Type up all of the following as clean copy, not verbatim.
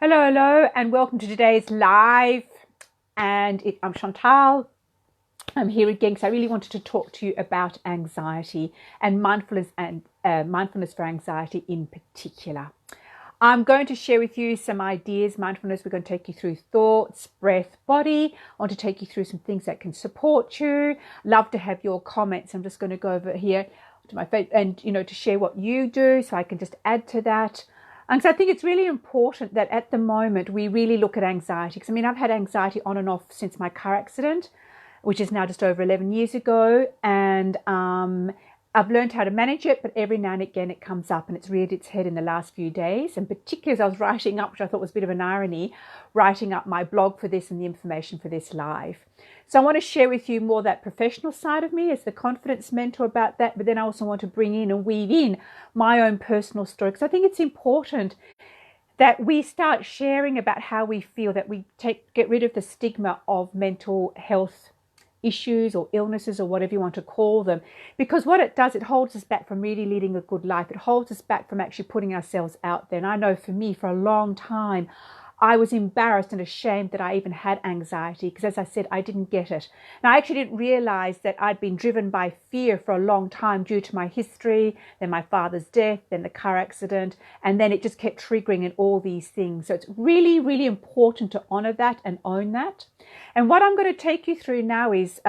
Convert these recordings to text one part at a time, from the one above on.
Hello, hello, and welcome to today's live. I'm Chantal. I'm here again because I really wanted to talk to you about anxiety and mindfulness for anxiety in particular. I'm going to share with you some ideas. Mindfulness, we're going to take you through thoughts, breath, body. I want to take you through some things that can support you. Love to have your comments. I'm just going to go over here to my face and, to share what you do so I can just add to that. And so I think it's really important that at the moment we really look at anxiety. Because I've had anxiety on and off since my car accident, which is now just over 11 years ago. And I've learned how to manage it, but every now and again it comes up and it's reared its head in the last few days. And particularly as I was writing up, which I thought was a bit of an irony, writing up my blog for this and the information for this live. So I want to share with you more that professional side of me as the confidence mentor about that, but then I also want to bring in and weave in my own personal story, because I think it's important that we start sharing about how we feel, that we get rid of the stigma of mental health issues or illnesses or whatever you want to call them, because what it does, it holds us back from really leading a good life. It holds us back from actually putting ourselves out there. And I know for me, for a long time, I was embarrassed and ashamed that I even had anxiety because, as I said, I didn't get it. Now, I actually didn't realize that I'd been driven by fear for a long time due to my history, then my father's death, then the car accident, and then it just kept triggering in all these things. So it's really, really important to honor that and own that. And what I'm going to take you through now is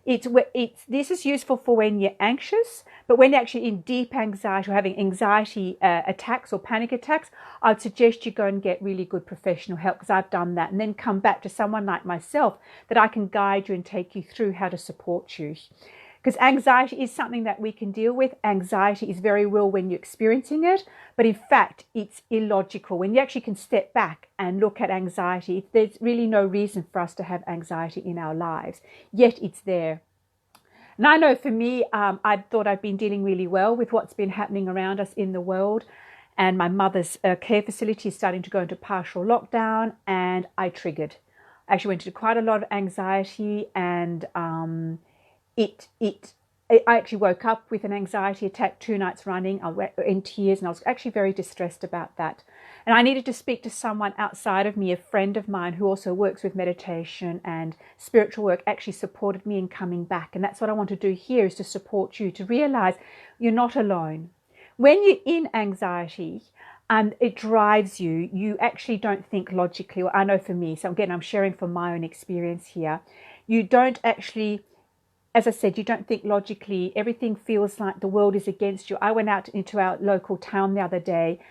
this is useful for when you're anxious, but when you're actually in deep anxiety or having anxiety attacks or panic attacks, I'd suggest you go and get really good professional help, because I've done that, and then come back to someone like myself that I can guide you and take you through how to support you. Because anxiety is something that we can deal with. Anxiety is very real when you're experiencing it, but in fact, it's illogical. When you actually can step back and look at anxiety, there's really no reason for us to have anxiety in our lives, yet it's there. And I know for me, I thought I'd been dealing really well with what's been happening around us in the world. And my mother's care facility is starting to go into partial lockdown, and I triggered. I actually went into quite a lot of anxiety, and I actually woke up with an anxiety attack 2 nights running. I went in tears, and I was actually very distressed about that. And I needed to speak to someone outside of me. A friend of mine who also works with meditation and spiritual work actually supported me in coming back. And that's what I want to do here, is to support you to realize you're not alone. When you're in anxiety and it drives you, you actually don't think logically. Well, I know for me, so again, I'm sharing from my own experience here. You don't actually, as I said, you don't think logically. Everything feels like the world is against you. I went out into our local town the other day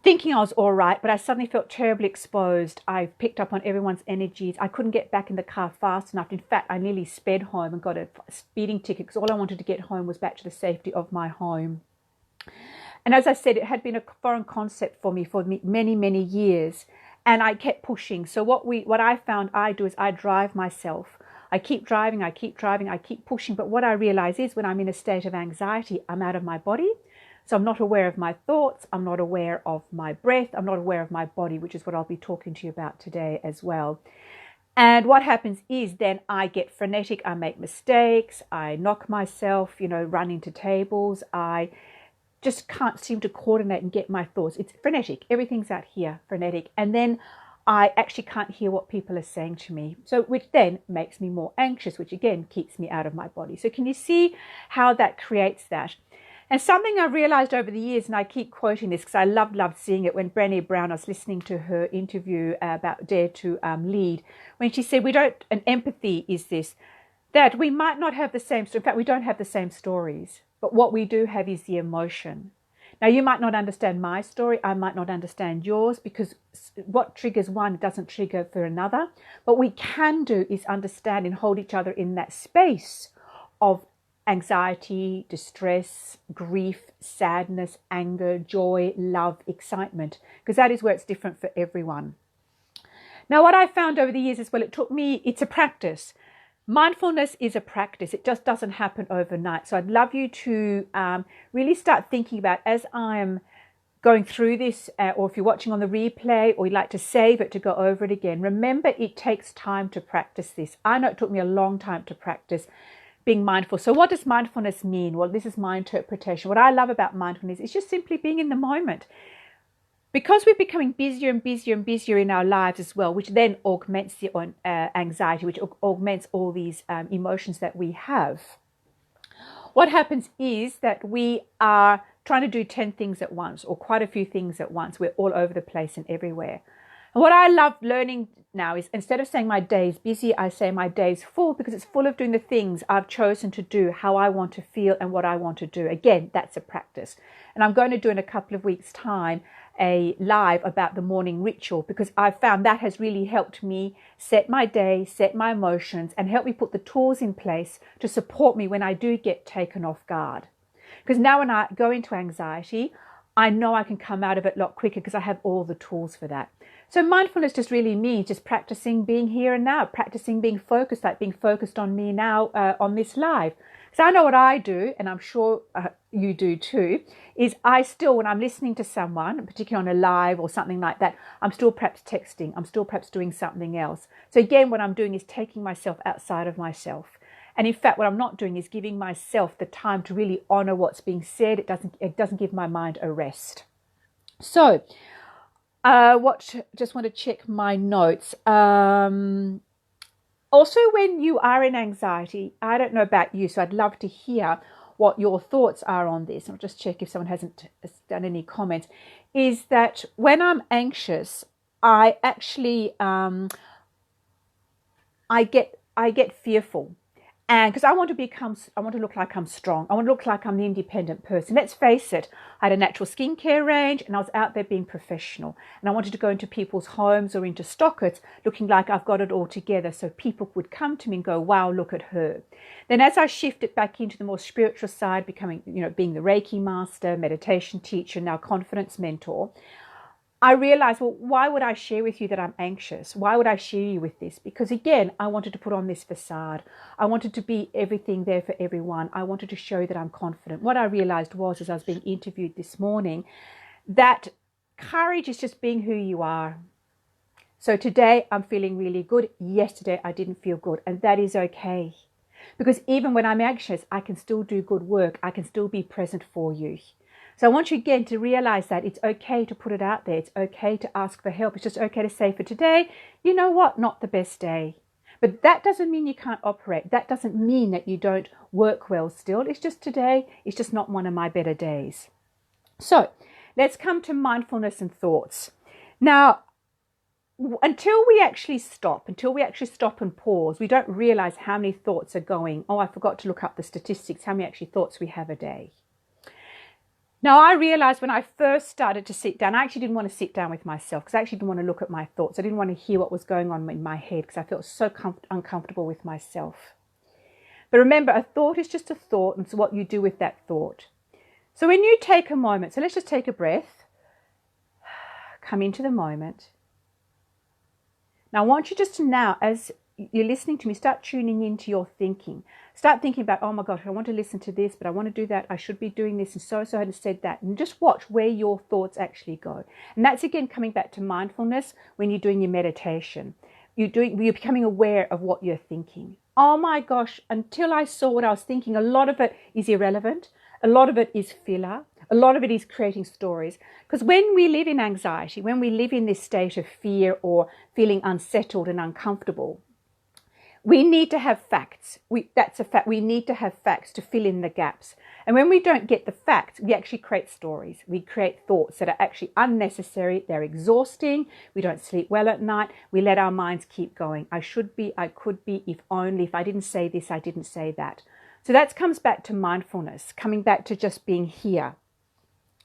thinking I was all right, but I suddenly felt terribly exposed. I picked up on everyone's energies. I couldn't get back in the car fast enough. In fact, I nearly sped home and got a speeding ticket because all I wanted to get home was back to the safety of my home. And as I said, it had been a foreign concept for me for many, many years. And I kept pushing. So what I found I do is I drive myself. I keep driving, I keep pushing. But what I realize is when I'm in a state of anxiety, I'm out of my body. So I'm not aware of my thoughts. I'm not aware of my breath. I'm not aware of my body, which is what I'll be talking to you about today as well. And what happens is then I get frenetic. I make mistakes. I knock myself, run into tables. I just can't seem to coordinate and get my thoughts. It's frenetic. Everything's out here, frenetic. And then I actually can't hear what people are saying to me. So which then makes me more anxious, which again keeps me out of my body. So can you see how that creates that? And something I've realized over the years, and I keep quoting this because I loved seeing it when Brené Brown, I was listening to her interview about Dare to Lead, when she said, and empathy is this, that we might not have the same story. In fact, we don't have the same stories, but what we do have is the emotion. Now, you might not understand my story. I might not understand yours, because what triggers one doesn't trigger for another. What we can do is understand and hold each other in that space of anxiety, distress, grief, sadness, anger, joy, love, excitement, because that is where it's different for everyone. Now, what I found over the years is, it's a practice. Mindfulness is a practice. It just doesn't happen overnight. So I'd love you to really start thinking about, as I'm going through this, or if you're watching on the replay or you'd like to save it to go over it again, remember it takes time to practice this. I know it took me a long time to practice being mindful. So what does mindfulness mean? Well, this is my interpretation. What I love about mindfulness is just simply being in the moment. because we're becoming busier and busier and busier in our lives as well, which then augments the anxiety, which augments all these emotions that we have. What happens is that we are trying to do 10 things at once, or quite a few things at once. We're all over the place and everywhere. And what I love learning now is, instead of saying my day's busy, I say my day's full, because it's full of doing the things I've chosen to do, how I want to feel and what I want to do. Again, that's a practice. And I'm going to do in a couple of weeks' time a live about the morning ritual, because I've found that has really helped me set my day, set my emotions, and help me put the tools in place to support me when I do get taken off guard. Because now when I go into anxiety, I know I can come out of it a lot quicker because I have all the tools for that. So mindfulness just really means just practicing being here and now, practicing being focused, like being focused on me now on this live. So I know what I do, and I'm sure you do too, is I still, when I'm listening to someone, particularly on a live or something like that, I'm still perhaps texting, I'm still perhaps doing something else. So again, what I'm doing is taking myself outside of myself. And in fact, what I'm not doing is giving myself the time to really honor what's being said. It doesn't give my mind a rest. So just want to check my notes. Also, when you are in anxiety, I don't know about you, so I'd love to hear what your thoughts are on this. I'll just check if someone hasn't done any comments. Is that when I'm anxious, I actually I get fearful. And because I want to look like I'm strong. I want to look like I'm the independent person. Let's face it, I had a natural skincare range and I was out there being professional. And I wanted to go into people's homes or into stockers looking like I've got it all together, so people would come to me and go, wow, look at her. Then as I shifted back into the more spiritual side, becoming, being the Reiki master, meditation teacher, now confidence mentor, I realized, well, why would I share with you that I'm anxious? Why would I share you with this? Because again, I wanted to put on this facade. I wanted to be everything there for everyone. I wanted to show that I'm confident. What I realized was, as I was being interviewed this morning, that courage is just being who you are. So today I'm feeling really good. Yesterday I didn't feel good, and that is okay. Because even when I'm anxious, I can still do good work. I can still be present for you. So I want you again to realize that it's okay to put it out there. It's okay to ask for help. It's just okay to say, for today, you know what, not the best day. But that doesn't mean you can't operate. That doesn't mean that you don't work well still. It's just today, it's just not one of my better days. So let's come to mindfulness and thoughts. Now, until we actually stop and pause, we don't realize how many thoughts are going. Oh, I forgot to look up the statistics, how many actually thoughts we have a day. Now, I realized when I first started to sit down, I actually didn't want to sit down with myself because I actually didn't want to look at my thoughts. I didn't want to hear what was going on in my head because I felt so uncomfortable with myself. But remember, a thought is just a thought, and it's what you do with that thought. So when you take a moment, so let's just take a breath, come into the moment. Now, I want you just to now, as you're listening to me, start tuning into your thinking. Start thinking about, oh my gosh, I want to listen to this, but I want to do that. I should be doing this, and so had said that. And just watch where your thoughts actually go. And that's again coming back to mindfulness when you're doing your meditation. You're becoming aware of what you're thinking. Oh my gosh, until I saw what I was thinking, a lot of it is irrelevant. A lot of it is filler. A lot of it is creating stories. Because when we live in anxiety, when we live in this state of fear or feeling unsettled and uncomfortable, we need to have facts. That's a fact. We need to have facts to fill in the gaps. And when we don't get the facts, we actually create stories. We create thoughts that are actually unnecessary. They're exhausting. We don't sleep well at night. We let our minds keep going. I should be, I could be, if only, if I didn't say this, I didn't say that. So that comes back to mindfulness, coming back to just being here,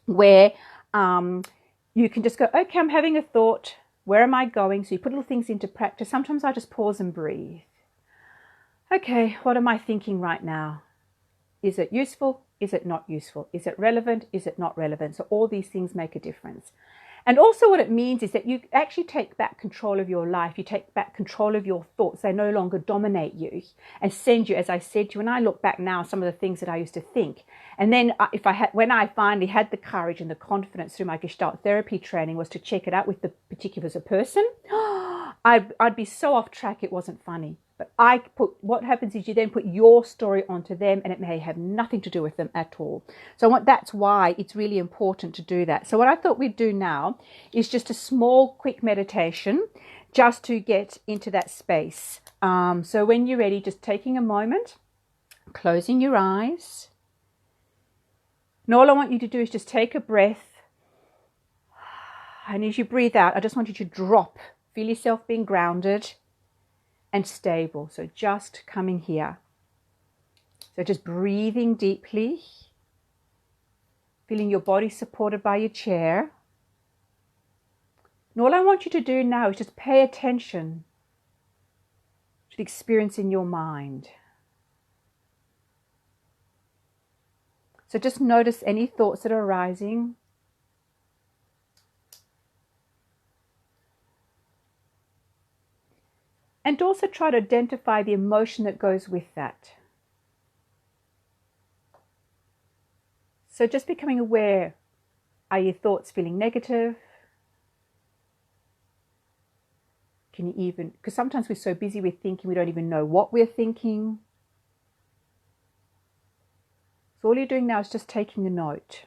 where you can just go, okay, I'm having a thought. Where am I going? So you put little things into practice. Sometimes I just pause and breathe. Okay, what am I thinking right now? Is it useful? Is it not useful? Is it relevant? Is it not relevant? So all these things make a difference. And also what it means is that you actually take back control of your life. You take back control of your thoughts. They no longer dominate you and send you, as I said to you, when I look back now, some of the things that I used to think. And then when I finally had the courage and the confidence through my Gestalt therapy training was to check it out with the particular person, I'd be so off track it wasn't funny. what happens is you then put your story onto them, and it may have nothing to do with them at all. So that's why it's really important to do that. So what I thought we'd do now is just a small, quick meditation just to get into that space. So when you're ready, just taking a moment, closing your eyes. And all I want you to do is just take a breath. And as you breathe out, I just want you to drop. Feel yourself being grounded and stable. So just coming here. So just breathing deeply. Feeling your body supported by your chair. And all I want you to do now is just pay attention to the experience in your mind. So just notice any thoughts that are arising. And also try to identify the emotion that goes with that. So just becoming aware, are your thoughts feeling negative? Can you even, because sometimes we're so busy with thinking we don't even know what we're thinking. So all you're doing now is just taking a note.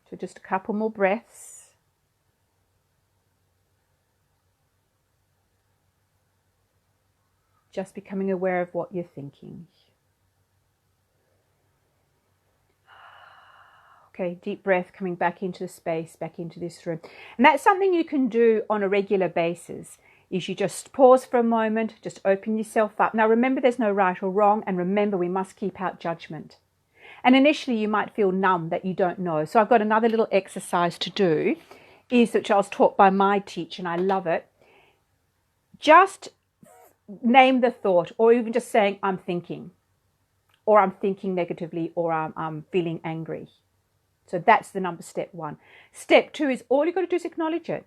So just a couple more breaths. Just becoming aware of what you're thinking. Okay, deep breath coming back into the space, back into this room. And that's something you can do on a regular basis, is you just pause for a moment, just open yourself up. Now remember, there's no right or wrong, and remember, we must keep out judgment. And initially you might feel numb that you don't know. So I've got another little exercise to do, which I was taught by my teacher, and I love it. Just name the thought, or even just saying, I'm thinking, or I'm thinking negatively, or I'm feeling angry. So that's step 1. Step 2 is all you've got to do is acknowledge it.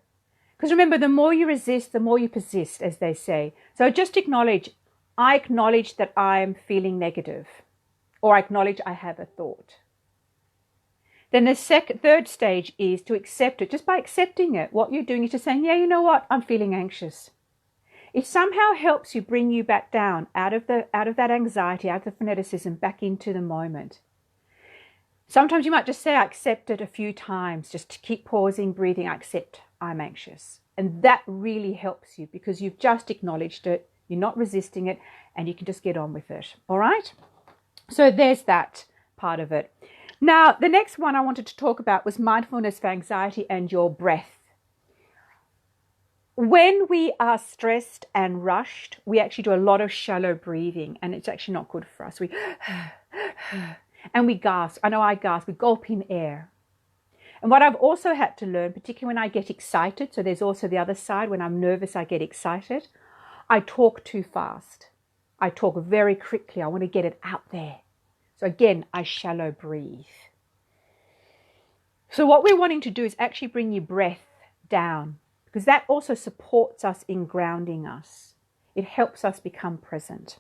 Because remember, the more you resist, the more you persist, as they say. So just acknowledge, I acknowledge that I'm feeling negative, or I acknowledge I have a thought. Then the third stage is to accept it. Just by accepting it, what you're doing is just saying, yeah, you know what, I'm feeling anxious. It somehow helps you bring you back down out of that anxiety, out of the fanaticism, back into the moment. Sometimes you might just say, I accept it a few times, just to keep pausing, breathing, I accept I'm anxious. And that really helps you because you've just acknowledged it, you're not resisting it, and you can just get on with it. All right? So there's that part of it. Now, the next one I wanted to talk about was mindfulness for anxiety and your breath. When we are stressed and rushed, we actually do a lot of shallow breathing, and it's actually not good for us. And we gasp. I know I gasp. We gulp in air. And what I've also had to learn, particularly when I get excited, so there's also the other side, when I'm nervous, I get excited. I talk too fast. I talk very quickly. I want to get it out there. So again, I shallow breathe. So what we're wanting to do is actually bring your breath down, because that also supports us in grounding us. It helps us become present.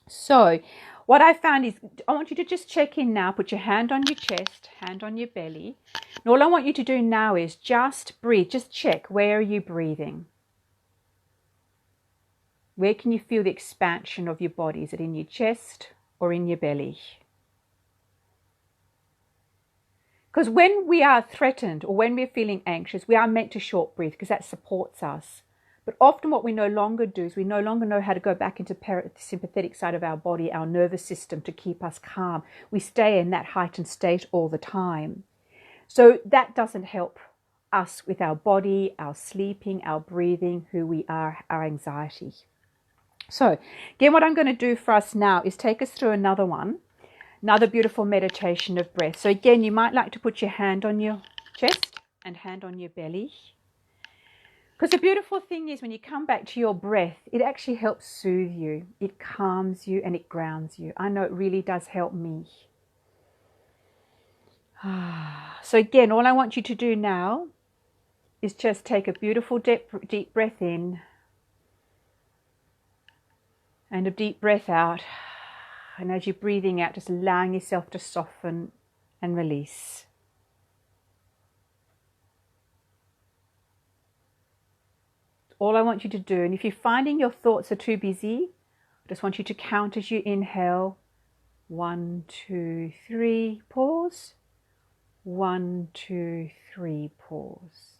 So what I found is, I want you to just check in now. Put your hand on your chest, hand on your belly. And all I want you to do now is just breathe. Just check, where are you breathing? Where can you feel the expansion of your body? Is it in your chest or in your belly? Because when we are threatened or when we're feeling anxious, we are meant to short breathe because that supports us. But often what we no longer do is we no longer know how to go back into the sympathetic side of our body, our nervous system, to keep us calm. We stay in that heightened state all the time. So that doesn't help us with our body, our sleeping, our breathing, who we are, our anxiety. So again, what I'm going to do for us now is take us through another beautiful meditation of breath. So again, you might like to put your hand on your chest and hand on your belly. Because the beautiful thing is when you come back to your breath, it actually helps soothe you. It calms you and it grounds you. I know it really does help me. So again, all I want you to do now is just take a beautiful deep breath in and a deep breath out. And as you're breathing out, just allowing yourself to soften and release. all I want you to do, and if you're finding your thoughts are too busy, I just want you to count as you inhale. 1, 2, 3, pause. 1, 2, 3, pause.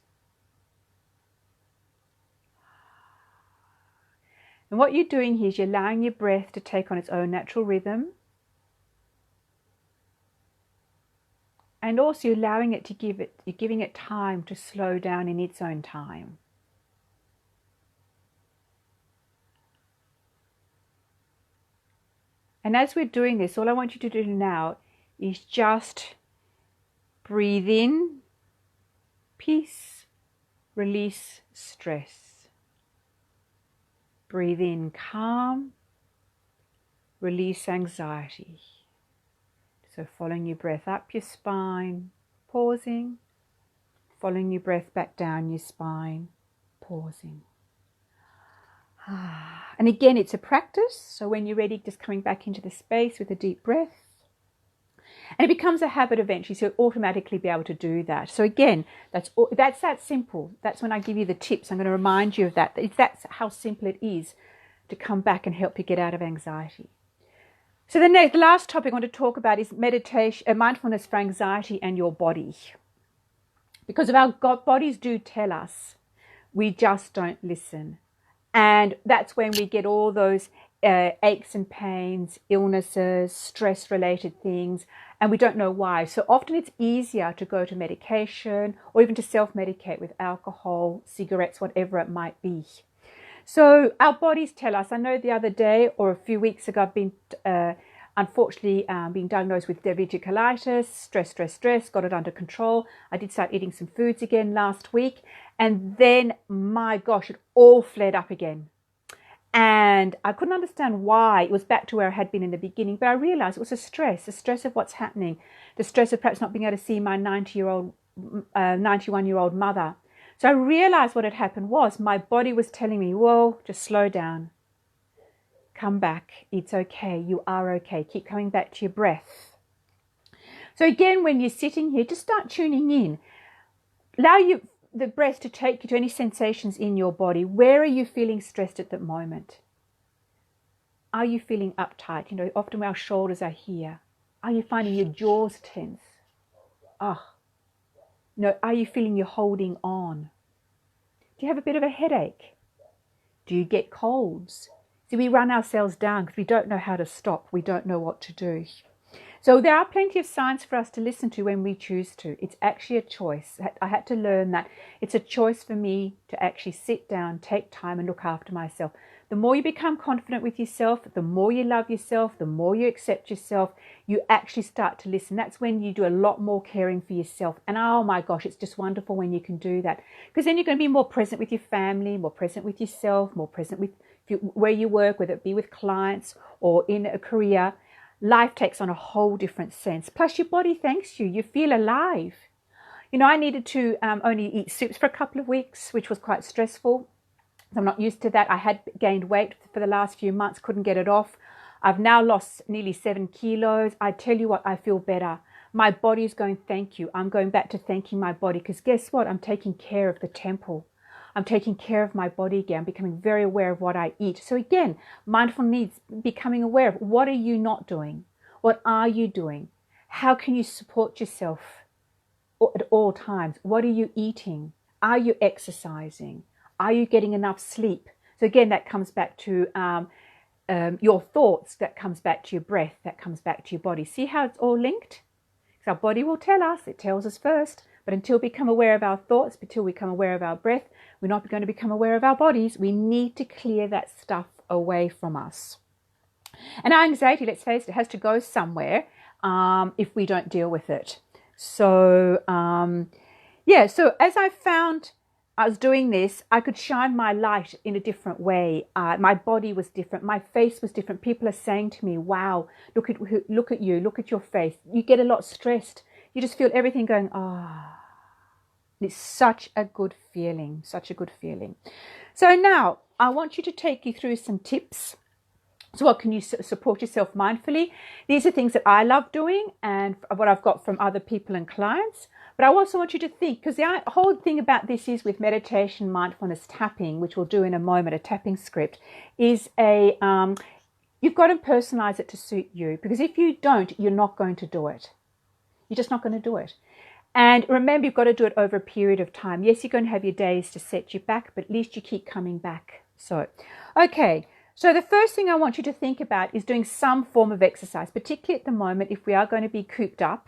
And what you're doing here is you're allowing your breath to take on its own natural rhythm. And also you're allowing it to you're giving it time to slow down in its own time. And as we're doing this, all I want you to do now is just breathe in peace, release stress. Breathe in calm, release anxiety. So following your breath up your spine, pausing, following your breath back down your spine, pausing. And again, it's a practice. So when you're ready, just coming back into the space with a deep breath. And it becomes a habit eventually, so you'll automatically be able to do that. So again, that's that simple. That's when I give you the tips. I'm going to remind you of that. That's how simple it is to come back and help you get out of anxiety. So the last topic I want to talk about is meditation, mindfulness for anxiety and your body. Because if our bodies do tell us, we just don't listen. And that's when we get all those aches and pains, illnesses, stress-related things, and we don't know why. So often it's easier to go to medication or even to self-medicate with alcohol, cigarettes, whatever it might be. So our bodies tell us. I know the other day or a few weeks ago, I've been unfortunately being diagnosed with diverticulitis, stress, got it under control. I did start eating some foods again last week. And then, my gosh, it all flared up again. And I couldn't understand why. It was back to where I had been in the beginning. But I realized it was the stress of what's happening. The stress of perhaps not being able to see my 91-year-old mother. So I realized what had happened was my body was telling me, whoa, just slow down. Come back. It's okay. You are okay. Keep coming back to your breath. So again, when you're sitting here, just start tuning in. Allow the breath to take you to any sensations in your body. Where are you feeling stressed at that moment? Are you feeling uptight? You know, often our shoulders are here. Are you finding your jaws tense? No, are you feeling you're holding on? Do you have a bit of a headache? Do you get colds? See, we run ourselves down because we don't know how to stop. We don't know what to do. So there are plenty of signs for us to listen to when we choose to. It's actually a choice. I had to learn that it's a choice for me to actually sit down, take time and look after myself. The more you become confident with yourself, the more you love yourself, the more you accept yourself, you actually start to listen. That's when you do a lot more caring for yourself. And oh my gosh, it's just wonderful when you can do that. Because then you're going to be more present with your family, more present with yourself, more present with where you work, whether it be with clients or in a career. Life takes on a whole different sense. Plus your body thanks you. You feel alive. You know, I needed to only eat soups for a couple of weeks, which was quite stressful. I'm not used to that. I had gained weight for the last few months, couldn't get it off. I've now lost nearly 7 kilos. I tell you what, I feel better. My body is going, thank you. I'm going back to thanking my body because guess what? I'm taking care of the temple. I'm taking care of my body again. I'm becoming very aware of what I eat. So again, mindful needs becoming aware of what are you not doing? What are you doing? How can you support yourself at all times? What are you eating? Are you exercising? Are you getting enough sleep? So again, that comes back to your thoughts, that comes back to your breath, that comes back to your body. See how it's all linked? Because our body will tell us, it tells us first. But until we become aware of our thoughts, until we become aware of our breath, we're not going to become aware of our bodies. We need to clear that stuff away from us. And our anxiety, let's face it, has to go somewhere if we don't deal with it. So, so as I found I was doing this, I could shine my light in a different way. My body was different. My face was different. People are saying to me, wow, look at you, look at your face. You get a lot stressed. You just feel everything going, It's such a good feeling, such a good feeling. So now I want you to take you through some tips. So what can you support yourself mindfully? These are things that I love doing and what I've got from other people and clients. But I also want you to think, because the whole thing about this is with meditation, mindfulness, tapping, which we'll do in a moment, a tapping script, is you've got to personalize it to suit you. Because if you don't, you're not going to do it. You're just not going to do it. And remember, you've got to do it over a period of time. Yes, you're going to have your days to set you back, but at least you keep coming back. So, okay. So the first thing I want you to think about is doing some form of exercise, particularly at the moment if we are going to be cooped up.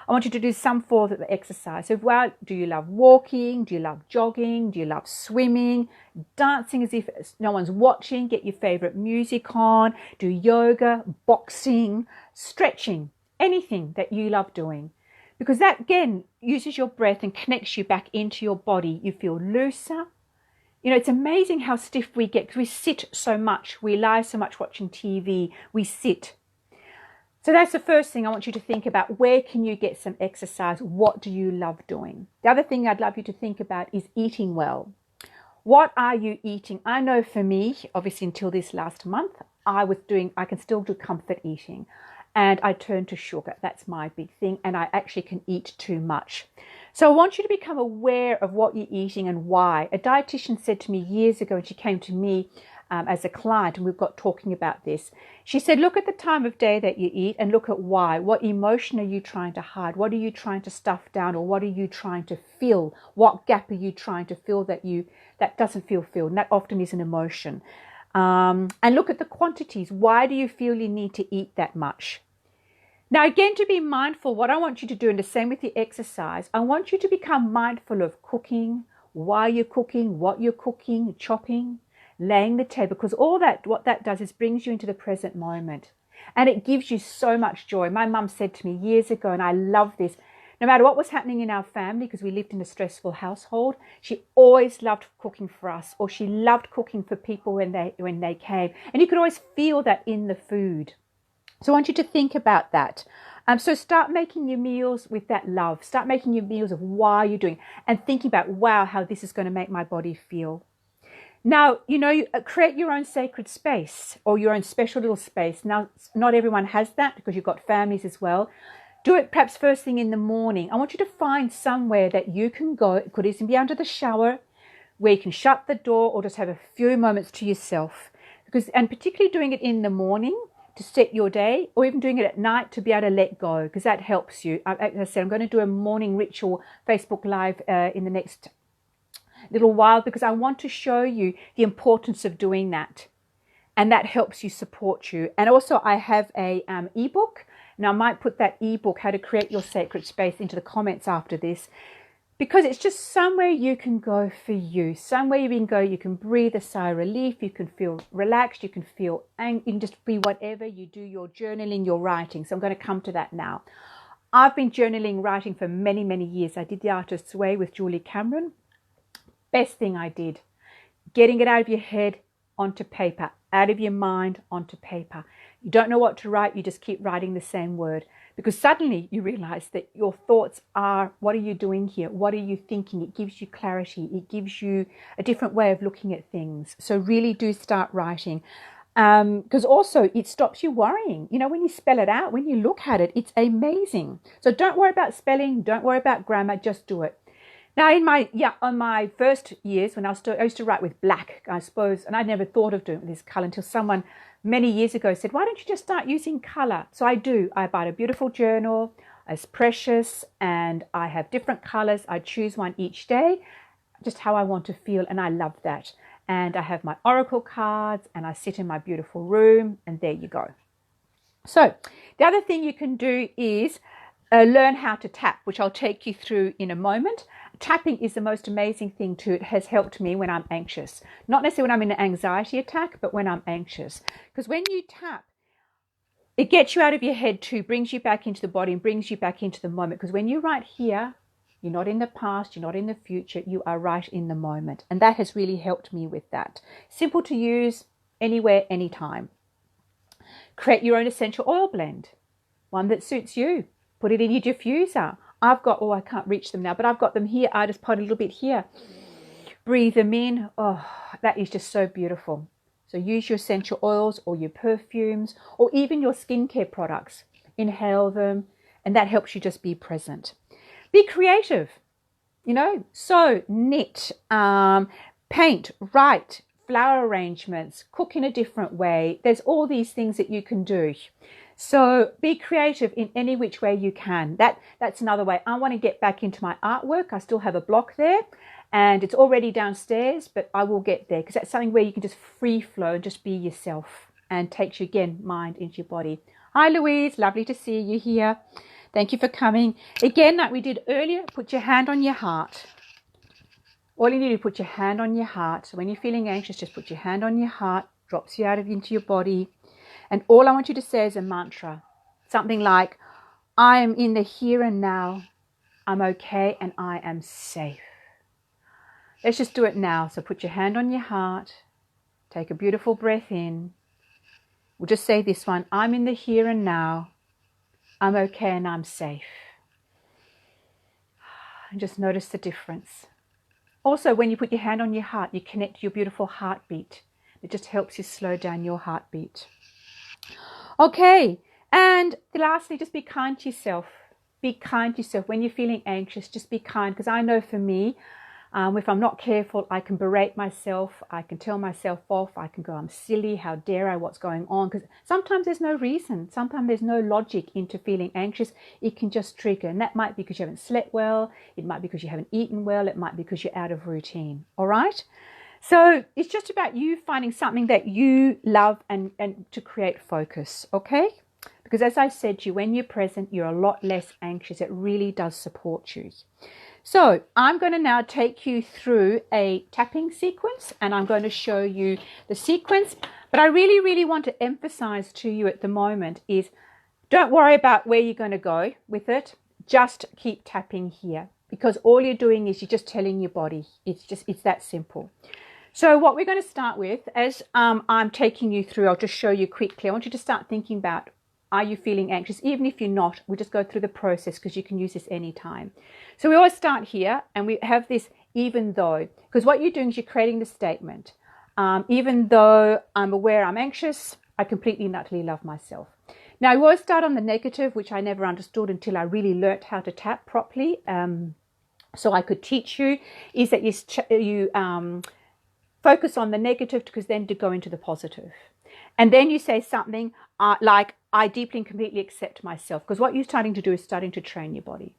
I want you to do some form of exercise. So, well, do you love walking? Do you love jogging? Do you love swimming? Dancing as if no one's watching? Get your favorite music on. Do yoga, boxing, stretching, anything that you love doing. Because that, again, uses your breath and connects you back into your body. You feel looser. You know, it's amazing how stiff we get because we sit so much. We lie so much watching TV. We sit. So that's the first thing I want you to think about. Where can you get some exercise? What do you love doing? The other thing I'd love you to think about is eating well. What are you eating? I know for me, obviously until this last month, I can still do comfort eating. And I turn to sugar. That's my big thing. And I actually can eat too much. So I want you to become aware of what you're eating and why. A dietitian said to me years ago, and she came to me as a client, and we've got talking about this. She said, look at the time of day that you eat and look at why. What emotion are you trying to hide? What are you trying to stuff down, or what are you trying to fill? What gap are you trying to fill that doesn't feel filled? And that often is an emotion. And look at the quantities. Why do you feel you need to eat that much? Now, again, to be mindful, what I want you to do, and the same with the exercise, I want you to become mindful of cooking, why you're cooking, what you're cooking, chopping, laying the table, because all that, what that does is brings you into the present moment. And it gives you so much joy. My mum said to me years ago, and I love this, no matter what was happening in our family, because we lived in a stressful household, she always loved cooking for us, or she loved cooking for people when they came. And you could always feel that in the food. So I want you to think about that. So start making your meals with that love. Start making your meals of why you're doing, and thinking about, wow, how this is going to make my body feel. Now, create your own sacred space or your own special little space. Now, not everyone has that because you've got families as well. Do it perhaps first thing in the morning. I want you to find somewhere that you can go. It could even be under the shower, where you can shut the door or just have a few moments to yourself. And particularly doing it in the morning to set your day, or even doing it at night to be able to let go, because that helps you. As I said, I'm going to do a morning ritual Facebook Live in the next little while, because I want to show you the importance of doing that. And that helps you, support you. And also I have a ebook. Now I might put that ebook, How to Create Your Sacred Space, into the comments after this, because it's just somewhere you can go for you. Somewhere you can go, you can breathe a sigh of relief, you can feel relaxed, you can feel angry, you can just be whatever you do, your journaling, your writing. So I'm going to come to that now. I've been journaling, writing for many, many years. I did The Artist's Way with Julie Cameron. Best thing I did. Getting it out of your head onto paper, out of your mind onto paper. You don't know what to write, you just keep writing the same word. Because suddenly you realize that your thoughts are, what are you doing here? What are you thinking? It gives you clarity. It gives you a different way of looking at things. So really do start writing. Because also it stops you worrying. When you spell it out, when you look at it, it's amazing. So don't worry about spelling. Don't worry about grammar. Just do it. Now, on my first years, when I used to write with black, I suppose, and I'd never thought of doing this color until someone many years ago said, why don't you just start using color? So I do. I buy a beautiful journal, it's precious, and I have different colors. I choose one each day, just how I want to feel, and I love that. And I have my oracle cards, and I sit in my beautiful room, and there you go. So the other thing you can do is learn how to tap, which I'll take you through in a moment. Tapping is the most amazing thing too. It has helped me when I'm anxious. Not necessarily when I'm in an anxiety attack, but when I'm anxious. Because when you tap, it gets you out of your head too, brings you back into the body and brings you back into the moment. Because when you're right here, you're not in the past, you're not in the future, you are right in the moment. And that has really helped me with that. Simple to use, anywhere, anytime. Create your own essential oil blend, one that suits you. Put it in your diffuser. I've got, I can't reach them now, but I've got them here. I just put a little bit here. Breathe them in. Oh, that is just so beautiful. So use your essential oils or your perfumes or even your skincare products. Inhale them, and that helps you just be present. Be creative, sew, knit, paint, write, flower arrangements, cook in a different way. There's all these things that you can do. So be creative in any which way you can. That's another way. I want to get back into my artwork. I still have a block there and it's already downstairs, but I will get there because that's something where you can just free flow and just be yourself and takes you again, mind into your body. Hi, Louise. Lovely to see you here. Thank you for coming. Again, like we did earlier, put your hand on your heart. All you need to put your hand on your heart. So when you're feeling anxious, just put your hand on your heart, drops you out into your body. And all I want you to say is a mantra. Something like, I am in the here and now. I'm okay and I am safe. Let's just do it now. So put your hand on your heart. Take a beautiful breath in. We'll just say this one. I'm in the here and now. I'm okay and I'm safe. And just notice the difference. Also, when you put your hand on your heart, you connect to your beautiful heartbeat. It just helps you slow down your heartbeat. Okay, and lastly, just be kind to yourself. Be kind to yourself. When you're feeling anxious, just be kind. Because I know for me, if I'm not careful, I can berate myself. I can tell myself off. I can go, I'm silly. How dare I? What's going on? Because sometimes there's no reason. Sometimes there's no logic into feeling anxious. It can just trigger. And that might be because you haven't slept well. It might be because you haven't eaten well. It might be because you're out of routine. All right? So it's just about you finding something that you love and to create focus. Okay? Because as I said to you, when you're present, you're a lot less anxious. It really does support you. So I'm going to now take you through a tapping sequence and I'm going to show you the sequence. But I really, really want to emphasize to you at the moment is don't worry about where you're going to go with it. Just keep tapping here because all you're doing is you're just telling your body. It's that simple. So what we're going to start with, as I'm taking you through, I'll just show you quickly. I want you to start thinking about, are you feeling anxious? Even if you're not, we'll just go through the process because you can use this anytime. So we always start here and we have this even though, because what you're doing is you're creating the statement. Even though I'm aware I'm anxious, I completely and utterly love myself. Now, I always start on the negative, which I never understood until I really learnt how to tap properly. So I could teach you, is that you focus on the negative because then to go into the positive. And then you say something like, I deeply and completely accept myself. Because what you're starting to do is starting to train your body.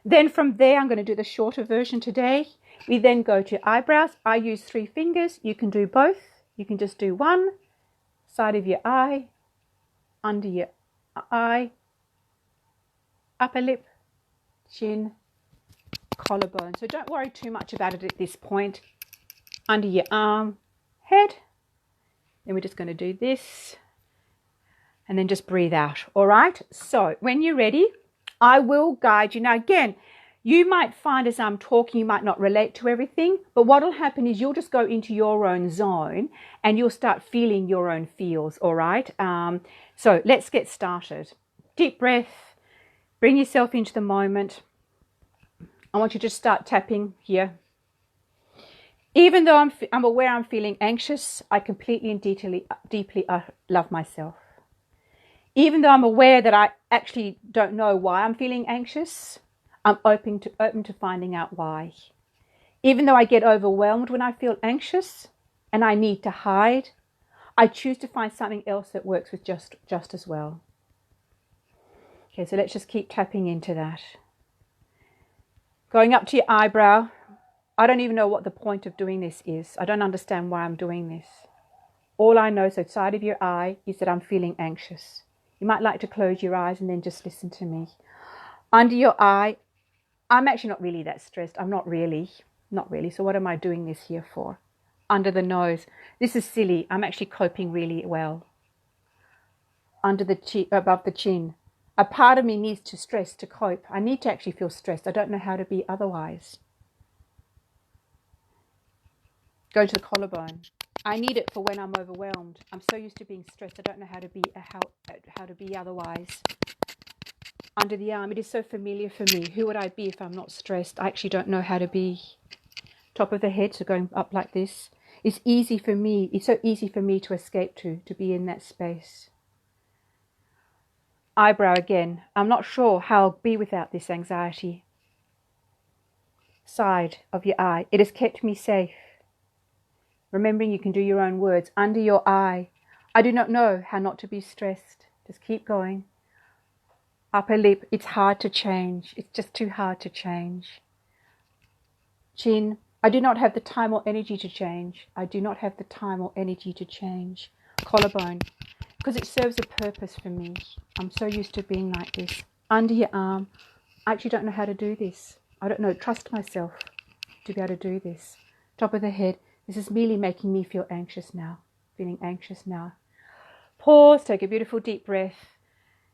Then from there, I'm going to do the shorter version today. We then go to eyebrows. I use 3 fingers. You can do both. You can just do one side of your eye, under your eye, upper lip, chin, collarbone. So don't worry too much about it at this point. Under your arm, head. Then we're just going to do this and then just breathe out. All right. So when you're ready, I will guide you. Now, again, you might find as I'm talking, you might not relate to everything, but what will happen is you'll just go into your own zone and you'll start feeling your own feels. All right. So let's get started. Deep breath. Bring yourself into the moment. I want you to start tapping here. Even though I'm aware I'm feeling anxious, I completely and deeply love myself. Even though I'm aware that I actually don't know why I'm feeling anxious, I'm open to finding out why. Even though I get overwhelmed when I feel anxious and I need to hide, I choose to find something else that works with just as well. Okay, so let's just keep tapping into that. Going up to your eyebrow. I don't even know what the point of doing this is. I don't understand why I'm doing this. All I know, so side of your eye, is that I'm feeling anxious. You might like to close your eyes and then just listen to me. Under your eye, I'm actually not really that stressed. I'm not really. So what am I doing this here for? Under the nose. This is silly. I'm actually coping really well. Under the chin, above the chin. A part of me needs to stress to cope. I need to actually feel stressed. I don't know how to be otherwise. Go to the collarbone. I need it for when I'm overwhelmed. I'm so used to being stressed. I don't know how to be otherwise. Under the arm. It is so familiar for me. Who would I be if I'm not stressed? I actually don't know how to be. Top of the head, so going up like this. It's easy for me. It's so easy for me to escape to be in that space. Eyebrow again. I'm not sure how I'll be without this anxiety. side of your eye. It has kept me safe. Remembering you can do your own words. Under your eye. I do not know how not to be stressed. Just keep going. Upper lip. It's hard to change. It's just too hard to change. Chin. I do not have the time or energy to change. I do not have the time or energy to change. Collarbone. Because it serves a purpose for me. I'm so used to being like this. Under your arm. I actually don't know how to do this. I don't know. Trust myself to be able to do this. Top of the head. This is merely making me feel anxious now. Feeling anxious now. Pause. Take a beautiful deep breath.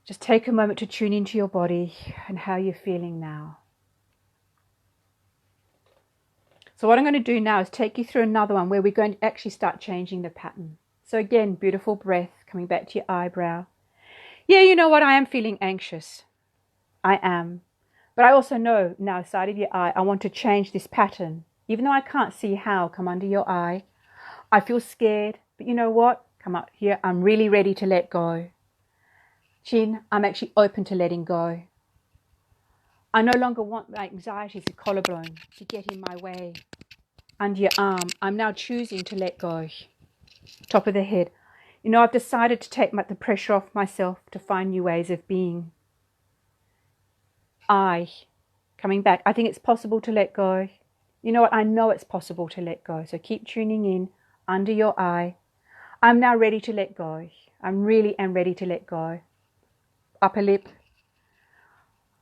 Just take a moment to tune into your body and how you're feeling now. So what I'm going to do now is take you through another one where we're going to actually start changing the pattern. So again, beautiful breath coming back to your eyebrow. Yeah, you know what? I am feeling anxious. I am. But I also know now, side of your eye, I want to change this pattern. Even though I can't see how, come under your eye. I feel scared. But you know what? Come up here. I'm really ready to let go. Chin, I'm actually open to letting go. I no longer want my anxieties of collarbone to get in my way. Under your arm, I'm now choosing to let go. Top of the head. You know, I've decided to take the pressure off myself to find new ways of being. Coming back. I think it's possible to let go. You know what? I know it's possible to let go. So keep tuning in. Under your eye. I'm now ready to let go. I'm really am ready to let go. Upper lip.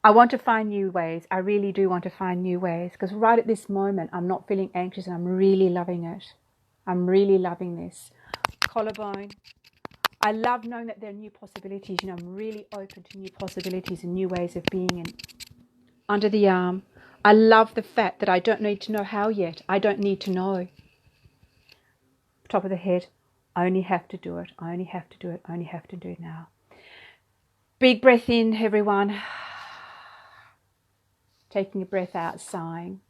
I want to find new ways. I really do want to find new ways. Because right at this moment, I'm not feeling anxious and I'm really loving it. I'm really loving this. Collarbone. I love knowing that there are new possibilities. You know, I'm really open to new possibilities and new ways of being. And under the arm, I love the fact that I don't need to know how yet. I don't need to know. Top of the head. I only have to do it. I only have to do it. I only have to do it now. Big breath in, everyone. Taking a breath out, sighing.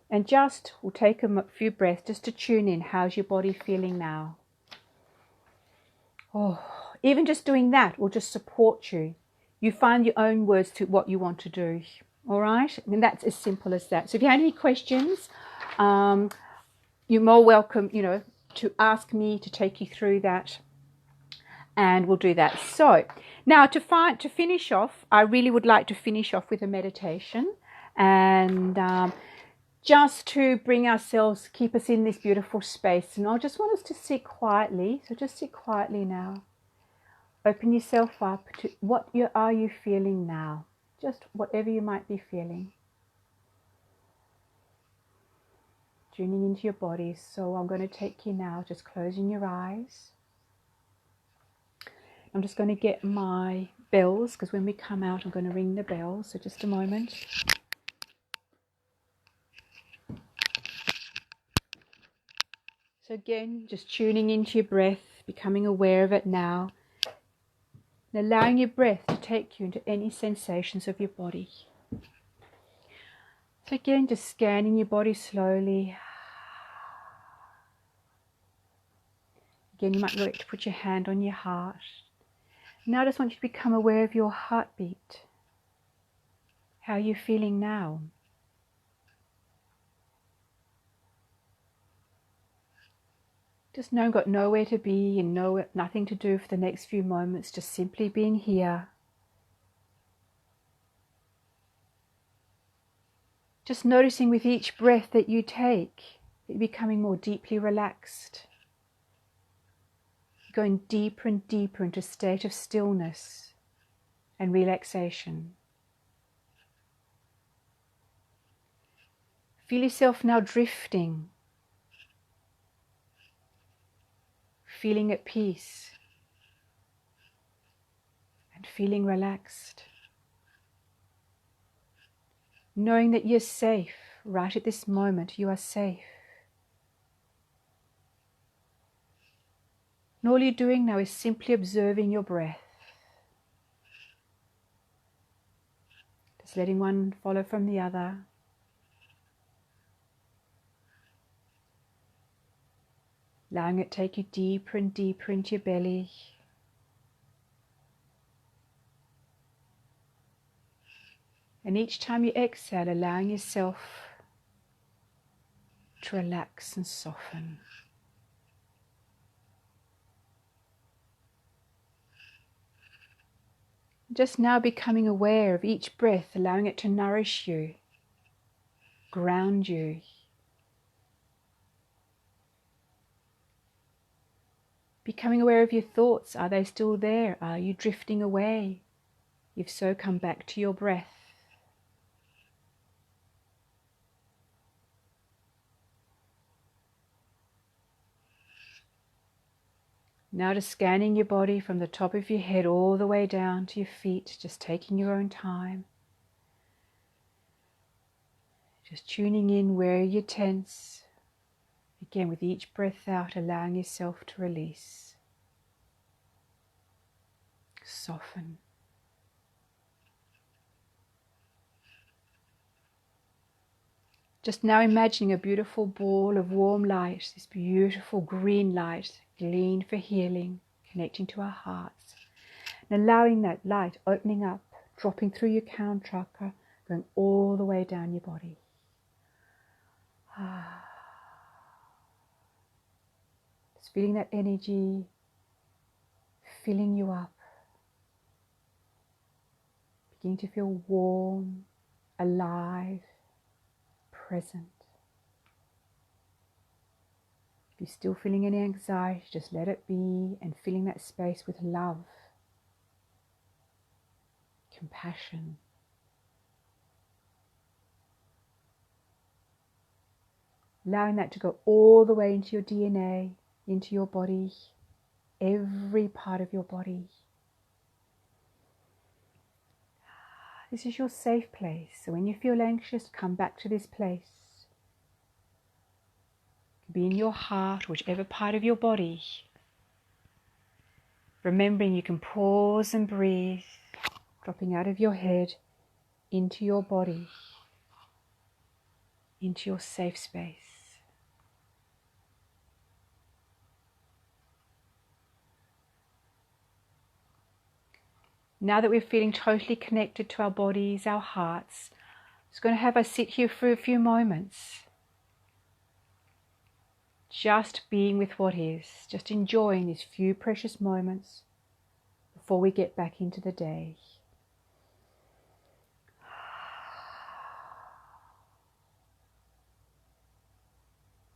And just, we'll take a few breaths just to tune in. How's your body feeling now? Oh, even just doing that will just support you. You find your own words to what you want to do. All right? And that's as simple as that. So if you have any questions, you're more welcome, you know, to ask me to take you through that. And we'll do that. So now to finish off, I really would like to finish off with a meditation. And just to bring ourselves, keep us in this beautiful space. And I just want us to sit quietly. So just sit quietly now. Open yourself up to what are you feeling now? Just whatever you might be feeling. Tuning into your body. So I'm going to take you now, just closing your eyes. I'm just going to get my bells, because when we come out, I'm going to ring the bells. So just a moment. So again, just tuning into your breath, becoming aware of it now. And allowing your breath to take you into any sensations of your body. So again, just scanning your body slowly. Again, you might like to put your hand on your heart. Now I just want you to become aware of your heartbeat. How are you feeling now? Just know I've got nowhere to be and nothing to do for the next few moments. Just simply being here. Just noticing with each breath that you take, that you're becoming more deeply relaxed. Going deeper and deeper into a state of stillness and relaxation. Feel yourself now drifting, feeling at peace and feeling relaxed. Knowing that you're safe right at this moment, you are safe. And all you're doing now is simply observing your breath. Just letting one follow from the other. Allowing it to take you deeper and deeper into your belly. And each time you exhale, allowing yourself to relax and soften. Just now becoming aware of each breath, allowing it to nourish you, ground you. Becoming aware of your thoughts. Are they still there? Are you drifting away? If so, come back to your breath. Now just scanning your body from the top of your head all the way down to your feet, just taking your own time. Just tuning in where you're tense. Again, with each breath out, allowing yourself to release. Soften. Just now imagining a beautiful ball of warm light, this beautiful green light, green for healing, connecting to our hearts. And allowing that light opening up, dropping through your crown chakra, going all the way down your body. Just feeling that energy filling you up. Beginning to feel warm, alive, present. If you're still feeling any anxiety, just let it be, and filling that space with love, compassion. Allowing that to go all the way into your DNA, into your body, every part of your body. This is your safe place. So when you feel anxious, come back to this place. Be in your heart, whichever part of your body. Remembering you can pause and breathe, dropping out of your head into your body, into your safe space. Now that we're feeling totally connected to our bodies, our hearts, I'm just going to have us sit here for a few moments. Just being with what is, just enjoying these few precious moments before we get back into the day.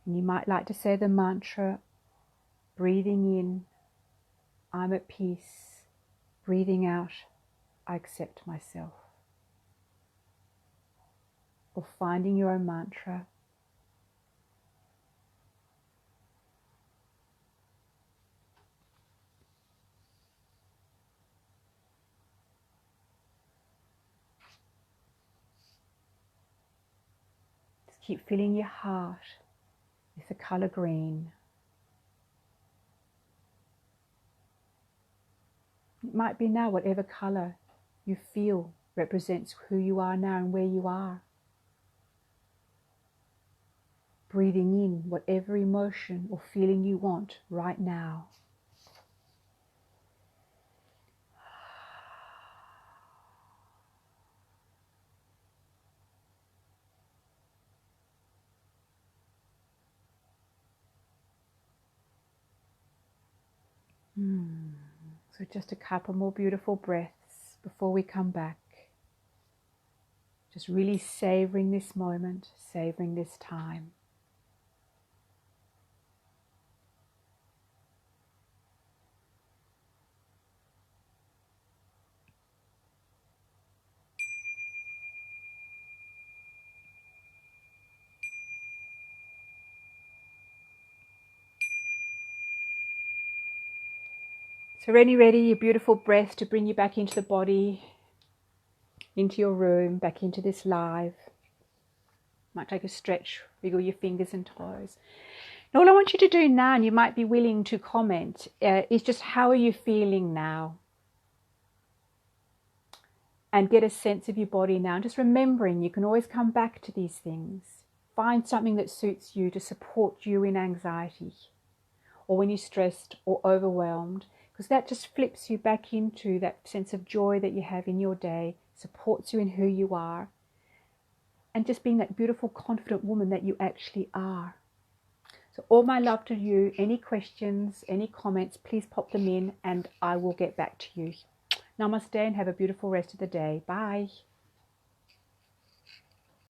And you might like to say the mantra, breathing in, I'm at peace. Breathing out, I accept myself. Or finding your own mantra. Just keep filling your heart with the color green. It might be now whatever color you feel represents who you are now and where you are. Breathing in whatever emotion or feeling you want right now. So just a couple more beautiful breaths before we come back. Just really savoring this moment, savoring this time. So ready, your beautiful breath to bring you back into the body, into your room, back into this live. Might take a stretch, wiggle your fingers and toes. And all I want you to do now, and you might be willing to comment, is just how are you feeling now? And get a sense of your body now. And just remembering you can always come back to these things. Find something that suits you to support you in anxiety, or when you're stressed or overwhelmed. Because that just flips you back into that sense of joy that you have in your day, supports you in who you are, and just being that beautiful, confident woman that you actually are. So all my love to you. Any questions, any comments, please pop them in and I will get back to you. Namaste and have a beautiful rest of the day. Bye.